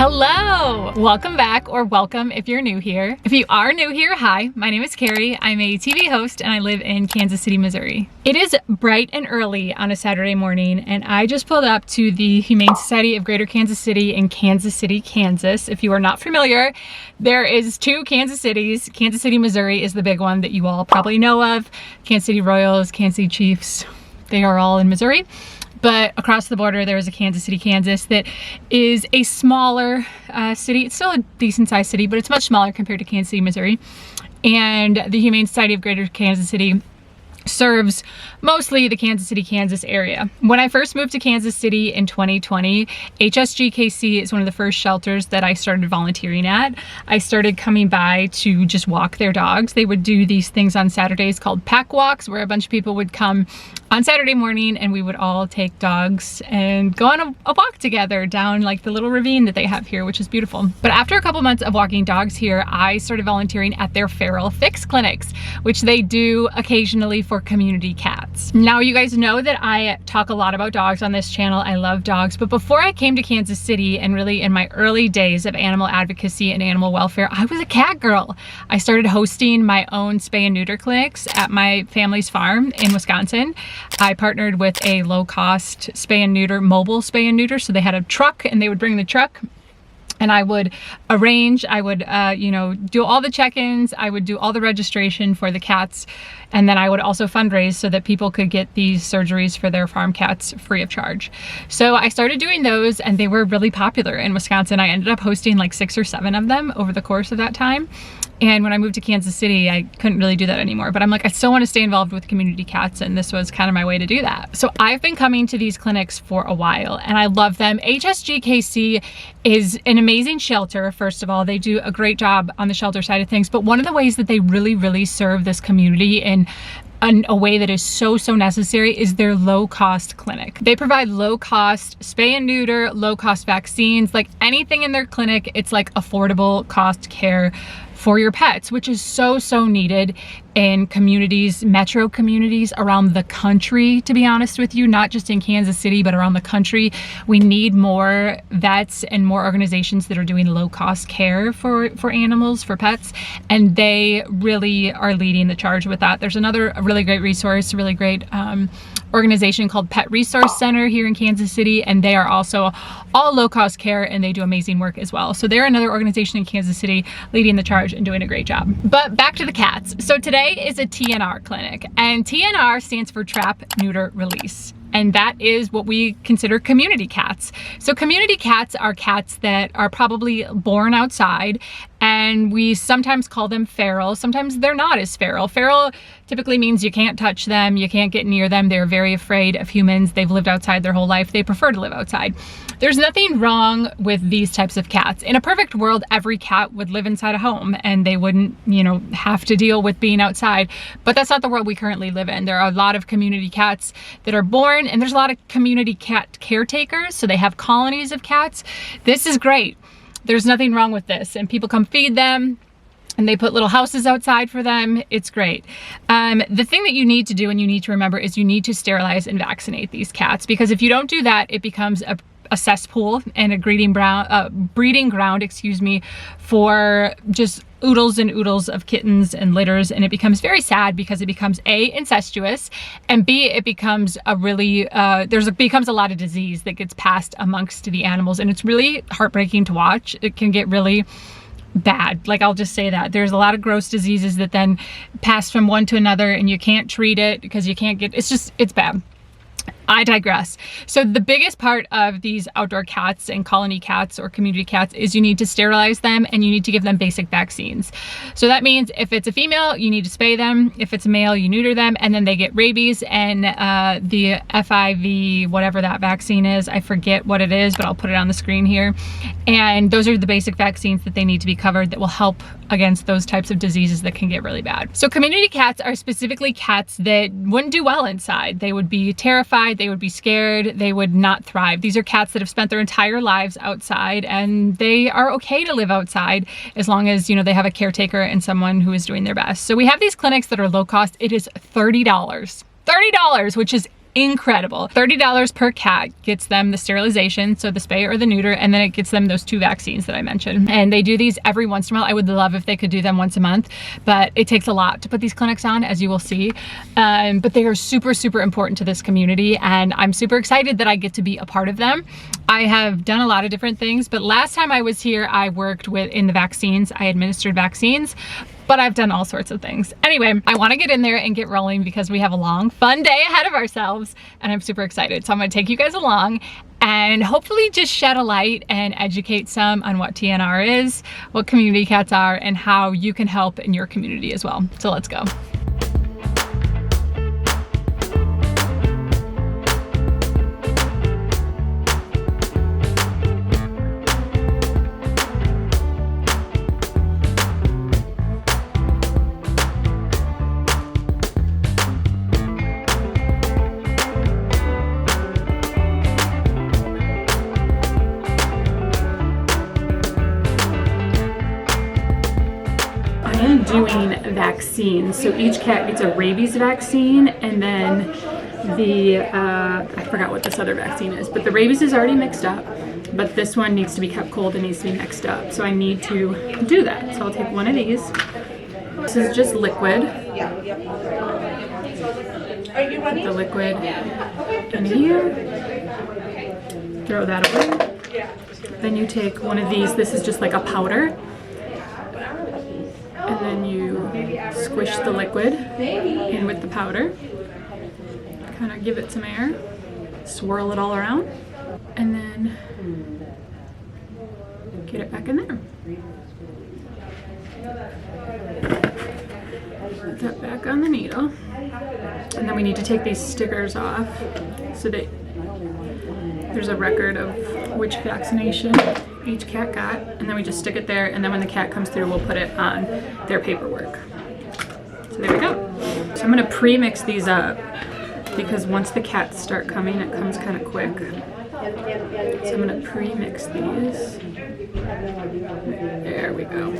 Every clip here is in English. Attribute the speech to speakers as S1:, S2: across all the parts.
S1: Hello! Welcome back, or welcome if you're new here. If you are new here, hi, my name is Carrie. I'm a TV host and I live in Kansas City, Missouri. It is bright and early on a Saturday morning and I just pulled up to the Humane Society of Greater Kansas City in Kansas City, Kansas. If you are not familiar, there is two Kansas Cities. Kansas City, Missouri is the big one that you all probably know of. Kansas City Royals, Kansas City Chiefs, they are all in Missouri. But across the border, there is a Kansas City, Kansas that is a smaller city. It's still a decent sized city, but it's much smaller compared to Kansas City, Missouri. And the Humane Society of Greater Kansas City serves mostly the Kansas City, Kansas area. When I first moved to Kansas City in 2020, HSGKC is one of the first shelters that I started volunteering at. I started coming by to just walk their dogs. They would do these things on Saturdays called pack walks, where a bunch of people would come on Saturday morning and we would all take dogs and go on a walk together down like the little ravine that they have here, which is beautiful. But after a couple months of walking dogs here, I started volunteering at their feral fix clinics, which they do occasionally for community cats. Now, you guys know that I talk a lot about dogs on this channel. I love dogs, but before I came to Kansas City and really in my early days of animal advocacy and animal welfare, I was a cat girl. I started hosting my own spay and neuter clinics at my family's farm in Wisconsin. I partnered with a low-cost spay and neuter, mobile spay and neuter. So they had a truck and they would bring the truck and I would arrange, I would, do all the check-ins, I would do all the registration for the cats, and then I would also fundraise so that people could get these surgeries for their farm cats free of charge. So I started doing those and they were really popular in Wisconsin. I ended up hosting like 6 or 7 of them over the course of that time. And when I moved to Kansas City, I couldn't really do that anymore. But I'm like, I still want to stay involved with community cats, and this was kind of my way to do that. So I've been coming to these clinics for a while, and I love them. HSGKC is an amazing shelter. First of all, they do a great job on the shelter side of things. But one of the ways that they really serve this community in a way that is so necessary is their low-cost clinic. They provide low-cost spay and neuter, low-cost vaccines, like anything in their clinic. It's like affordable cost care for your pets, which is so needed in communities, metro communities around the country, to be honest with you, not just in Kansas City, but around the country. We need more vets and more organizations that are doing low-cost care for animals, for pets, and they really are leading the charge with that. There's another really great resource, really great organization called Pet Resource Center here in Kansas City, and they are also all low-cost care and they do amazing work as well. So they're another organization in Kansas City leading the charge and doing a great job. But back to the cats. So today is a TNR clinic, and TNR stands for Trap, Neuter, Release. And that is what we consider community cats. So community cats are cats that are probably born outside, and we sometimes call them feral. Sometimes they're not as feral. Feral typically means you can't touch them, you can't get near them. They're very afraid of humans. They've lived outside their whole life. They prefer to live outside. There's nothing wrong with these types of cats. In a perfect world, every cat would live inside a home and they wouldn't, have to deal with being outside. But that's not the world we currently live in. There are a lot of community cats that are born, and there's a lot of community cat caretakers. So they have colonies of cats. This is great. There's nothing wrong with this. And people come feed them, and they put little houses outside for them. It's great. The thing that you need to do and you need to remember is you need to sterilize and vaccinate these cats, because if you don't do that, it becomes a cesspool and a breeding ground, for just oodles and oodles of kittens and litters, and it becomes very sad because it becomes A, incestuous, and B, it becomes a really becomes a lot of disease that gets passed amongst the animals, and it's really heartbreaking to watch. It can get really bad. Like, I'll just say that there's a lot of gross diseases that then pass from one to another, and you can't treat it because you can't get, it's bad. I digress. So the biggest part of these outdoor cats and colony cats or community cats is you need to sterilize them and you need to give them basic vaccines. So that means if it's a female, you need to spay them. If it's a male, you neuter them, and then they get rabies and the FIV, whatever that vaccine is. I forget what it is, but I'll put it on the screen here. And those are the basic vaccines that they need to be covered that will help against those types of diseases that can get really bad. So community cats are specifically cats that wouldn't do well inside. They would be terrified, they would be scared, they would not thrive. These are cats that have spent their entire lives outside, and they are okay to live outside as long as, they have a caretaker and someone who is doing their best. So we have these clinics that are low cost. It is $30, which is incredible. $30 per cat gets them the sterilization, so the spay or the neuter, and then it gets them those 2 vaccines that I mentioned. And they do these every once in a while. I would love if they could do them once a month, but it takes a lot to put these clinics on, as you will see. But they are super, super important to this community, and I'm super excited that I get to be a part of them. I have done a lot of different things, but last time I was here, I worked in the vaccines. I administered vaccines, but I've done all sorts of things. Anyway, I want to get in there and get rolling because we have a long, fun day ahead of ourselves, and I'm super excited. So I'm going to take you guys along and hopefully just shed a light and educate some on what TNR is, what community cats are, and how you can help in your community as well. So let's go. Doing vaccines. So each cat gets a rabies vaccine, and then the I forgot what this other vaccine is, but the rabies is already mixed up, but this one needs to be kept cold and needs to be mixed up. So I need to do that. So I'll take one of these. This is just liquid. Put the liquid in here. Throw that away. Then you take one of these. This is just like a powder. And then you squish the liquid in with the powder, kind of give it some air, swirl it all around, and then get it back in there. Put that back on the needle. And then we need to take these stickers off so that there's a record of which vaccination each cat got, and then we just stick it there, and then when the cat comes through, we'll put it on their paperwork. So there we go. So I'm gonna pre-mix these up because once the cats start coming, it comes kind of quick. So I'm gonna pre-mix these. There we go.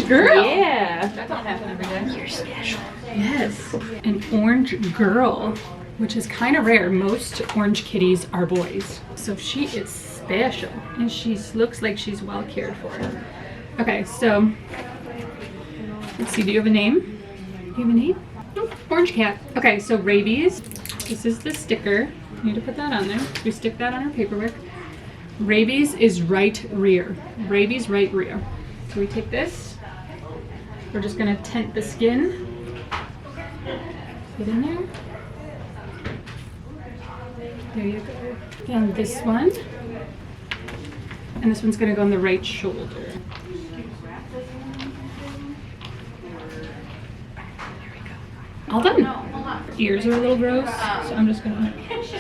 S1: Girl. Yeah. That don't happen every day. You're special. Yes. An orange girl, which is kind of rare. Most orange kitties are boys. So she is special, and she looks like she's well cared for. Okay, so let's see. Do you have a name? Do you have a name? Nope. Orange cat. Okay, so rabies. This is the sticker. You need to put that on there. We stick that on our paperwork. Rabies is right rear. Rabies right rear. So we take this. We're just gonna tent the skin. Get in there. There you go. And this one. And this one's gonna go on the right shoulder. There we go. All done. Ears are a little gross, so I'm just gonna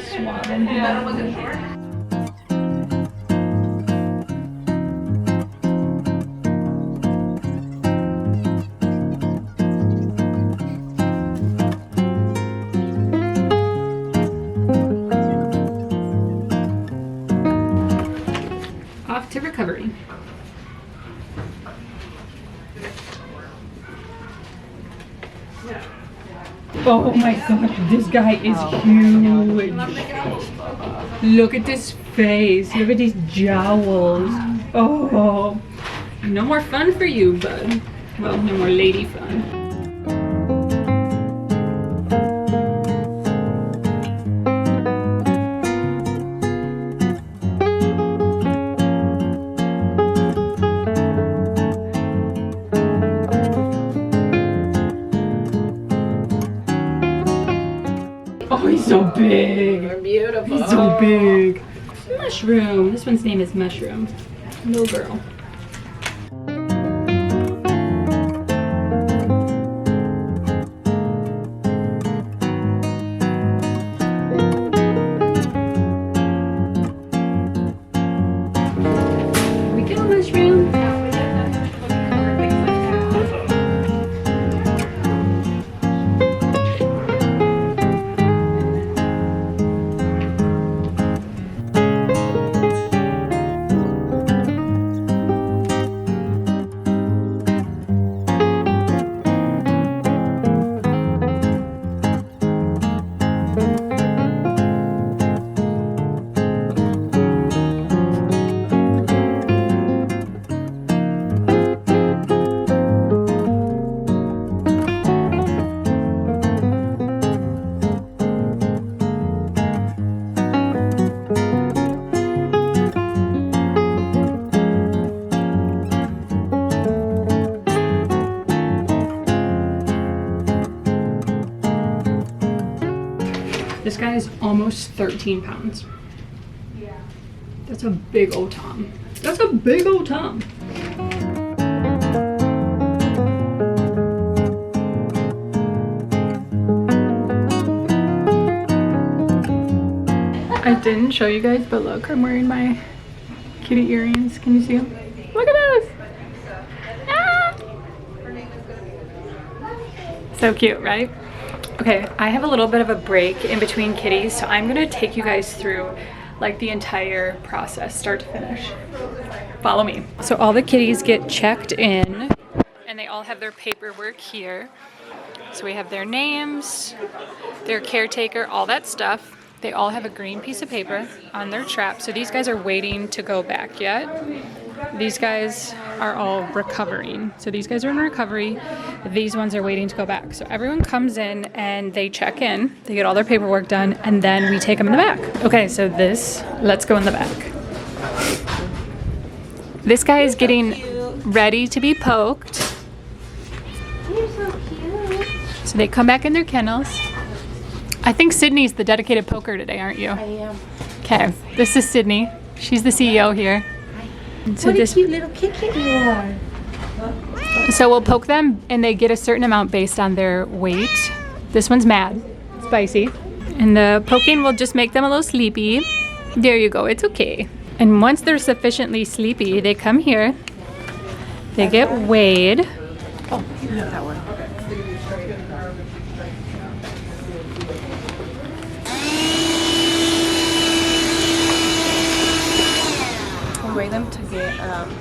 S1: swab them here. To recovery. Oh my god, this guy is huge. Look at this face. Look at these jowls. Oh, no more fun for you, bud. Well, no more lady fun. Oh, he's so big.
S2: They're beautiful.
S1: He's so big. Mushroom. This one's name is Mushroom. Little girl. This guy is almost 13 pounds. That's a big old Tom. That's a big old Tom. I didn't show you guys, but look, I'm wearing my kitty earrings. Can you see them? Look at those. Ah! So cute, right? Okay, I have a little bit of a break in between kitties, so I'm gonna take you guys through like the entire process, start to finish. Follow me. So all the kitties get checked in and they all have their paperwork here. So we have their names, their caretaker, all that stuff. They all have a green piece of paper on their trap. So these guys are waiting to go back yet. These guys are all recovering. So these guys are in recovery. These ones are waiting to go back. So everyone comes in and they check in. They get all their paperwork done and then we take them in the back. Okay, so let's go in the back. This guy is getting ready to be poked.
S2: You're so cute.
S1: So they come back in their kennels. I think Sydney's the dedicated poker today, aren't you?
S2: I am.
S1: Okay, this is Sydney. She's the CEO here. So
S2: What a cute little kitty you are.
S1: So we'll poke them and they get a certain amount based on their weight. This one's mad, spicy. And the poking will just make them a little sleepy. There you go, it's okay. And once they're sufficiently sleepy, they come here. They get weighed.
S2: Oh, you have that one. Weigh them to get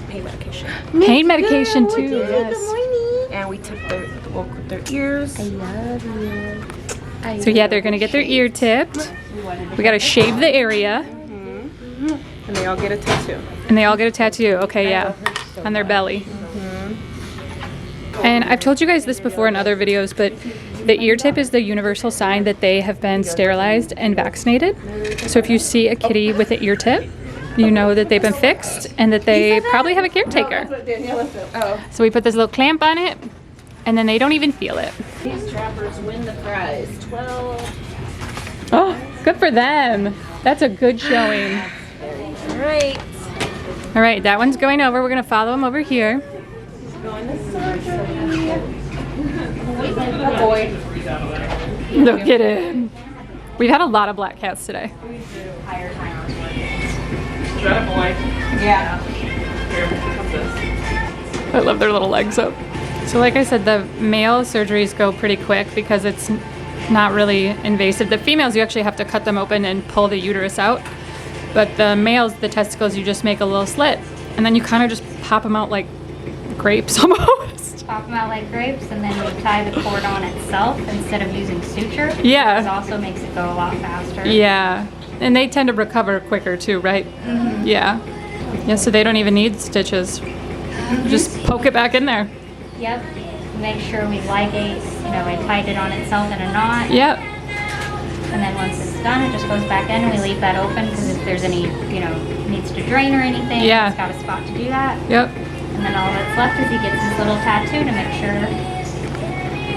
S2: pain medication.
S1: Pain medication too, yes.
S2: And we took their ears. I love you.
S1: So yeah, they're gonna get their ear tipped. We gotta shave the area.
S2: And they all get a tattoo.
S1: And they all get a tattoo, okay, yeah, on their belly. And I've told you guys this before in other videos, but the ear tip is the universal sign that they have been sterilized and vaccinated. So if you see a kitty with an ear tip, you know that they've been fixed and that they probably have a caretaker. So we put this little clamp on it and then they don't even feel it.
S2: These trappers win the prize. 12.
S1: Oh, good for them. That's a good showing.
S2: Great.
S1: All right, that one's going over. We're gonna follow them over here.
S2: Going to surgery. Oh boy.
S1: Look at him. We've had a lot of black cats today.
S3: Is that a boy?
S2: Yeah.
S3: Here, what's this?
S1: I love their little legs up. So like I said, the male surgeries go pretty quick because it's not really invasive. The females, you actually have to cut them open and pull the uterus out. But the males, the testicles, you just make a little slit. And then you kind of just pop them out like grapes almost.
S4: Pop them out like grapes, and then you tie the cord on itself instead of using suture.
S1: Yeah.
S4: It also makes it go a lot faster.
S1: Yeah. And they tend to recover quicker too, right? Mm-hmm. Yeah. Yeah, so they don't even need stitches. Just poke it back in there.
S4: Yep. Make sure we ligate, we tied it on itself in a knot.
S1: Yep.
S4: And then once it's done, it just goes back in and we leave that open because if there's any, needs to drain or anything,
S1: Yeah.
S4: it's got a spot to do that.
S1: Yep.
S4: And then all that's left is he gets his little tattoo to make sure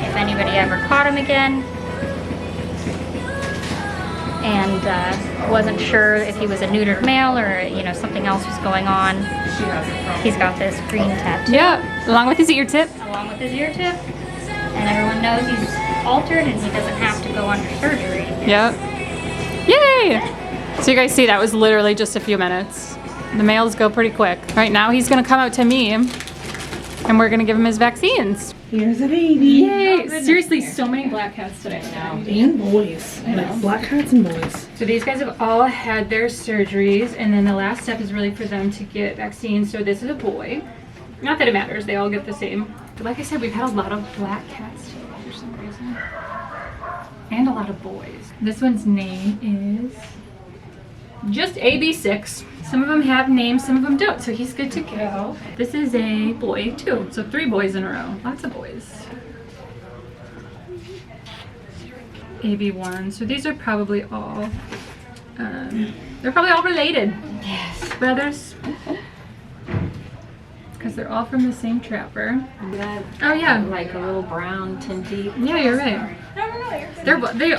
S4: if anybody ever caught him again and wasn't sure if he was a neutered male or something else was going on, he's got this green tattoo
S1: Yeah. Along with his ear tip.
S4: along with his ear tip, and everyone knows he's altered and he doesn't have to go under surgery.
S1: Yep. Yay! So you guys see that was literally just a few minutes. The males go pretty quick. Right now he's gonna come out to me and we're gonna give him his vaccines.
S5: Here's a baby.
S1: Yay! Seriously, so many black cats today.
S5: And boys. I know. Black cats and boys.
S1: So these guys have all had their surgeries, and then the last step is really for them to get vaccines. So this is a boy. Not that it matters, they all get the same. But like I said, we've had a lot of black cats today for some reason. And a lot of boys. This one's name is just AB6. Some of them have names, some of them don't, so he's good to go. This is a boy too, so 3 boys in a row. Lots of boys. AB1, so these are probably all, they're probably all related.
S4: Yes.
S1: Brothers. Because they're all from the same trapper.
S2: Yeah.
S1: Oh yeah.
S2: Like a little brown tinty.
S1: Yeah, you're right.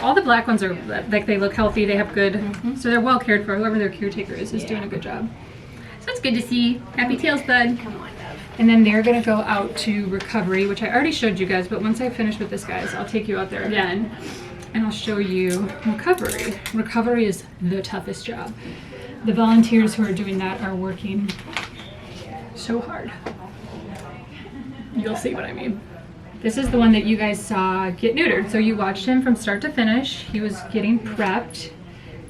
S1: all the black ones are like, they look healthy, they have good, so they're well cared for. Whoever their caretaker is doing a good job. So it's good to see. Happy tails, bud. And then they're gonna go out to recovery, which I already showed you guys, but once I finish with this, guys, I'll take you out there again and I'll show you recovery. Recovery is the toughest job. The volunteers who are doing that are working so hard. You'll see what I mean. This is the one that you guys saw get neutered. So you watched him from start to finish. He was getting prepped.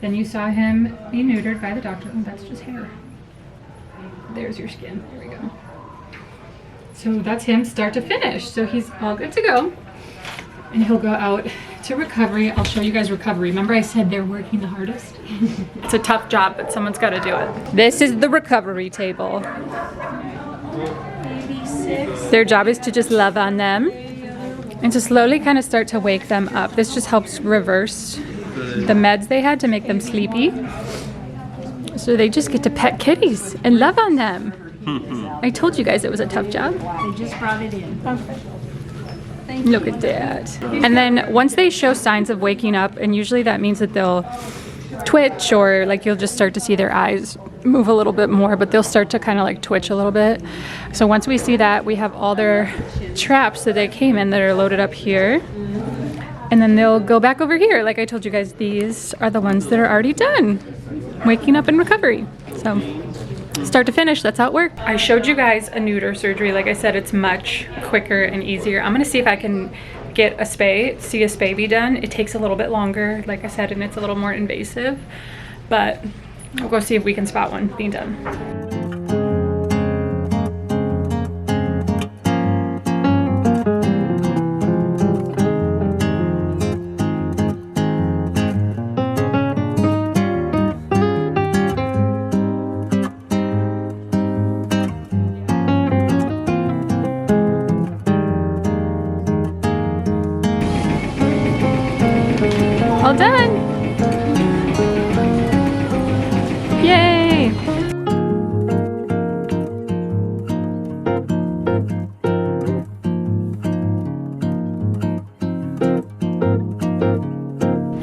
S1: Then you saw him be neutered by the doctor. Oh, that's just hair. There's your skin. There we go. So that's him start to finish. So he's all good to go. And he'll go out to recovery. I'll show you guys recovery. Remember I said they're working the hardest? It's a tough job, but someone's got to do it. This is the recovery table. Their job is to just love on them and to slowly kind of start to wake them up. This just helps reverse the meds they had to make them sleepy. So they just get to pet kitties and love on them. I told you guys it was a tough job.
S2: They just brought it in.
S1: Look at that. And then once they show signs of waking up, and usually that means that they'll twitch, or like you'll just start to see their eyes move a little bit more, but they'll start to kind of like twitch a little bit. So once we see that, we have all their traps that they came in that are loaded up here. And then they'll go back over here. Like I told you guys, these are the ones that are already done, waking up in recovery. So start to finish, that's how it works. I showed you guys a neuter surgery. Like I said, it's much quicker and easier. I'm gonna see if I can get a spay be done. It takes a little bit longer, like I said, and it's a little more invasive, but we'll go see if we can spot one being done. All done! Yay!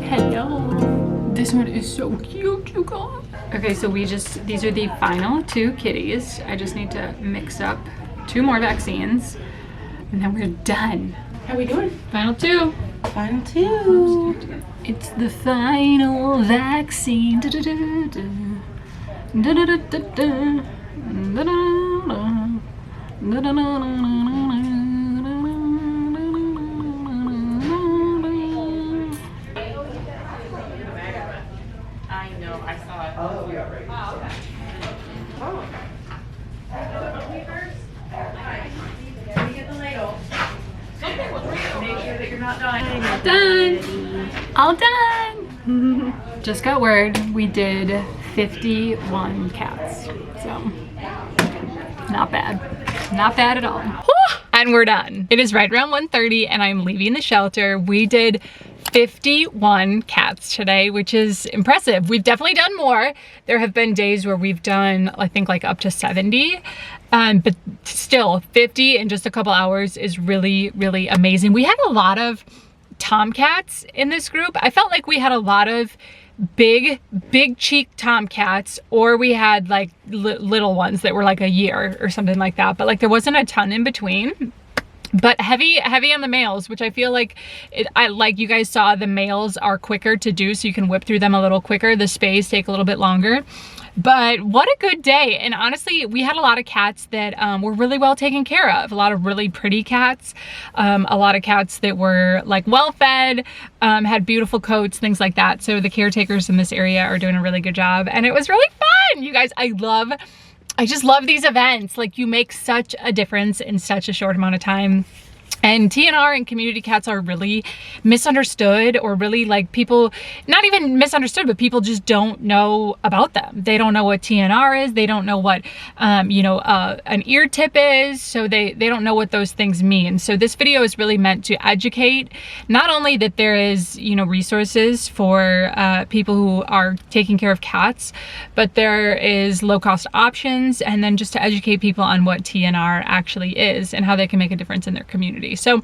S1: Hello! This one is so cute, you guys! Okay, so these are the final 2 kitties. I just need to mix up 2 more vaccines, and then we're done.
S2: How we doing?
S1: Final 2.
S2: Final 2.
S1: It's the final vaccine. Da, da, da, da. Da, da, da, da, da. Da, da, da. Da, da, da,
S3: I know, I saw it. Oh, yeah, right. Oh, okay. Oh. Let me get the ladle. Something was real. Make sure that you're not dying.
S1: Done! All done! Just got word we did 51 cats. So, not bad. Not bad at all. And we're done. It is right around 1:30 and I'm leaving the shelter. We did 51 cats today, which is impressive. We've definitely done more. There have been days where we've done, I think, like up to 70. But still, 50 in just a couple hours is really, really amazing. We had a lot of tomcats in this group. I felt like we had a lot of big cheek tomcats, or we had like little ones that were like a year or something like that. But like there wasn't a ton in between. But heavy on the males, which I feel like, like you guys saw, the males are quicker to do, so you can whip through them a little quicker. The spays take a little bit longer. But what a good day. And honestly, we had a lot of cats that were really well taken care of. A lot of really pretty cats. A lot of cats that were like well fed, had beautiful coats, things like that. So the caretakers in this area are doing a really good job. And it was really fun. You guys, I just love these events. Like, you make such a difference in such a short amount of time. And TNR and community cats are really misunderstood, or really like people, not even misunderstood, but people just don't know about them. They don't know what TNR is. They don't know what, an ear tip is. So they don't know what those things mean. So this video is really meant to educate, not only that there is, resources for people who are taking care of cats, but there is low cost options, and then just to educate people on what TNR actually is and how they can make a difference in their community. So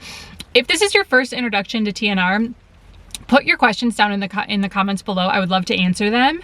S1: if this is your first introduction to TNR, put your questions down in the comments below. I would love to answer them.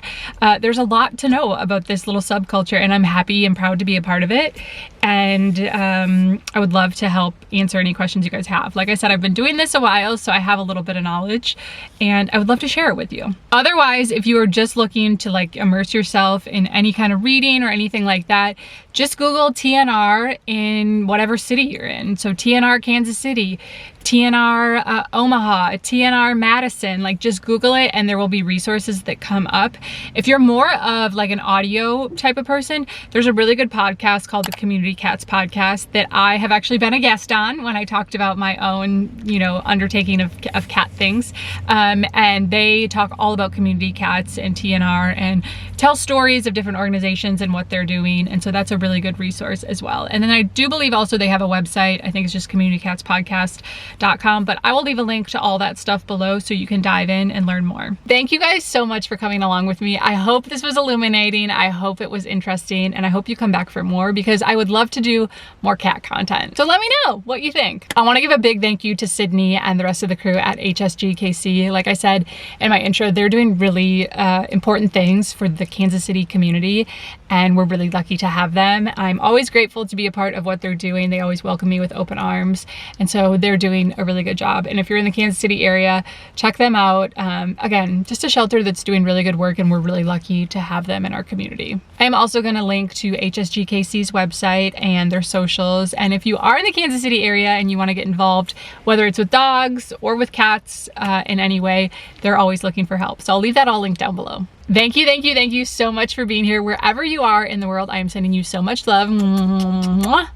S1: There's a lot to know about this little subculture, and I'm happy and proud to be a part of it. And I would love to help answer any questions you guys have. Like I said, I've been doing this a while, so I have a little bit of knowledge, and I would love to share it with you. Otherwise, if you are just looking to like immerse yourself in any kind of reading or anything like that, just Google TNR in whatever city you're in. So TNR Kansas City, TNR Omaha, TNR Madison, like just Google it and there will be resources that come up. If you're more of like an audio type of person, there's a really good podcast called the Community Cats Podcast that I have actually been a guest on when I talked about my own, you know, undertaking of cat things. And they talk all about community cats and TNR and tell stories of different organizations and what they're doing. And so that's a really good resource as well. And then I do believe also they have a website. I think it's just communitycatspodcast.com, but I will leave a link to all that stuff below so you can dive in and learn more. Thank you guys so much for coming along with me. I hope this was illuminating. I hope it was interesting, and I hope you come back for more because I would love to do more cat content. So let me know what you think. I want to give a big thank you to Sydney and the rest of the crew at HSGKC. Like I said in my intro, they're doing really important things for the Kansas City community, and we're really lucky to have them. I'm always grateful to be a part of what they're doing. They always welcome me with open arms, and so they're doing a really good job. And if you're in the Kansas City area, check them out. Again, just a shelter that's doing really good work, and we're really lucky to have them in our community. I'm also going to link to HSGKC's website and their socials, and if you are in the Kansas City area and you want to get involved, whether it's with dogs or with cats in any way, they're always looking for help. So I'll leave that all linked down below. Thank you so much for being here. Wherever you are in the world, I am sending you so much love. I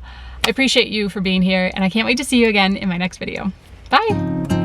S1: appreciate you for being here, and I can't wait to see you again in my next video. Bye.